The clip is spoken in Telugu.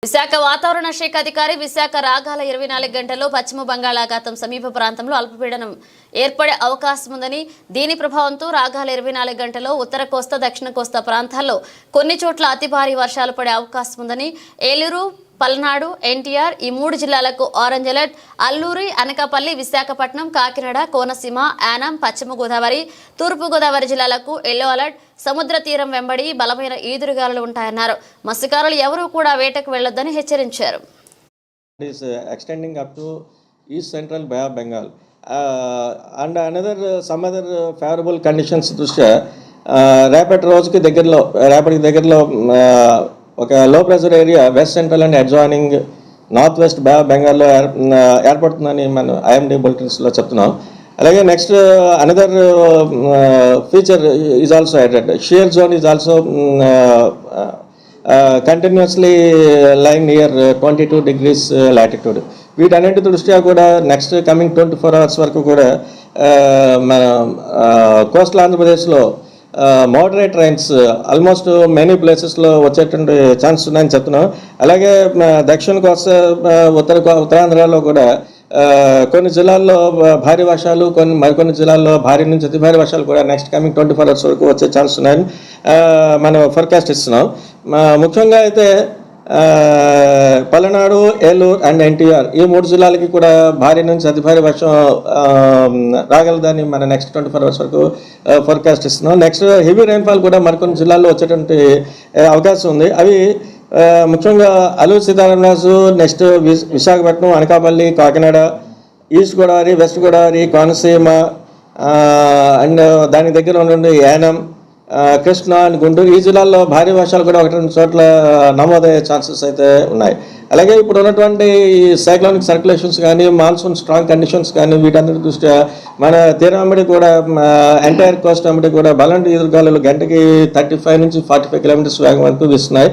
విశాఖ వాతావరణ శాఖ అధికారి విశాఖ రాగాల 24 గంటల్లో పశ్చిమ బంగాళాఖాతం సమీప ప్రాంతంలో అల్పపీడనం ఏర్పడే అవకాశం ఉందని దీని ప్రభావంతో రాగాల 24 గంటల్లో ఉత్తర కోస్తా దక్షిణ కోస్తా ప్రాంతాల్లో కొన్ని చోట్ల అతి భారీ వర్షాలు పడే అవకాశం ఉందని ఏలూరు పల్నాడు ఎన్టీఆర్ ఈ 3 జిల్లాలకు ఆరెంజ్ అలర్ట్ అల్లూరి అనకాపల్లి విశాఖపట్నం కాకినాడ కోనసీమ యానాం పశ్చిమ గోదావరి తూర్పు గోదావరి జిల్లాలకు ఎల్లో అలర్ట్ సముద్ర తీరం వెంబడి బలమైన ఈదురుగాలులు ఉంటాయన్నారు మత్స్యకారులు ఎవరూ కూడా వేటకు వెళ్లొద్దని హెచ్చరించారు. is extending up to east central Bay of Bengal and another some other favorable conditions దృష్ట్యా రేపటి రోజుకి దగ్గరలో ఒక low pressure area west central and adjoining north west bay of బెంగాల్లో ఏర్పడుతుందని మనం ఐఎండీ బులెటిన్స్లో చెప్తున్నాం. అలాగే next another feature is also added. Shear zone is also continuously line near 22 degrees latitude. వీటన్నింటి దృష్ట్యా కూడా నెక్స్ట్ కమింగ్ 24 hours వరకు కూడా మన కోస్టల్ ఆంధ్రప్రదేశ్లో మోడరేట్ రైన్స్ ఆల్మోస్ట్ మెనీ ప్లేసెస్లో వచ్చేటువంటి ఛాన్స్ ఉన్నాయని చెప్తున్నాం. అలాగే దక్షిణ కోస్తా ఉత్తరాంధ్రలో కూడా కొన్ని జిల్లాల్లో భారీ వర్షాలు మరికొన్ని జిల్లాల్లో భారీ నుంచి అతి భారీ వర్షాలు కూడా నెక్స్ట్ కమింగ్ 24 hours వరకు వచ్చే ఛాన్స్ ఉన్నాయని మనం ఫోర్కాస్ట్ ఇస్తున్నాం. ముఖ్యంగా అయితే పల్నాడు ఏలూరు అండ్ ఎన్టీఆర్ ఈ 3 జిల్లాలకి కూడా భారీ నుంచి అతి భారీ వర్షం రాగలదని మన నెక్స్ట్ 24 hours వరకు ఫోర్కాస్ట్ ఇస్తున్నాం. నెక్స్ట్ హెవీ రైన్ఫాల్ కూడా మరికొన్ని జిల్లాల్లో వచ్చేటువంటి అవకాశం ఉంది. అవి ముఖ్యంగా Alluri Sitaramaraju, next Visakhapatnam, Anakapalli, Kakinada, east Godavari, west Godavari, Konaseema and దాని దగ్గర ఉన్నటువంటి యానం, కృష్ణా అండ్ గుంటూరు ఈ జిల్లాల్లో భారీ వర్షాలు కూడా 1-2 చోట్ల నమోదయ్యే ఛాన్సెస్ అయితే ఉన్నాయి. అలాగే ఇప్పుడు ఉన్నటువంటి సైక్లోనిక్ సర్క్యులేషన్స్ కానీ మాన్సూన్ స్ట్రాంగ్ కండిషన్స్ కానీ వీటన్నిటి దృష్ట్యా మన తీరం వెంబడి కూడా ఎంటైర్ కోస్ట్ వెంబడి కూడా బలంటి ఎదురుగాలులు గంటకి 35 నుంచి 45 kilometers వేగం వరకు వీస్తున్నాయి.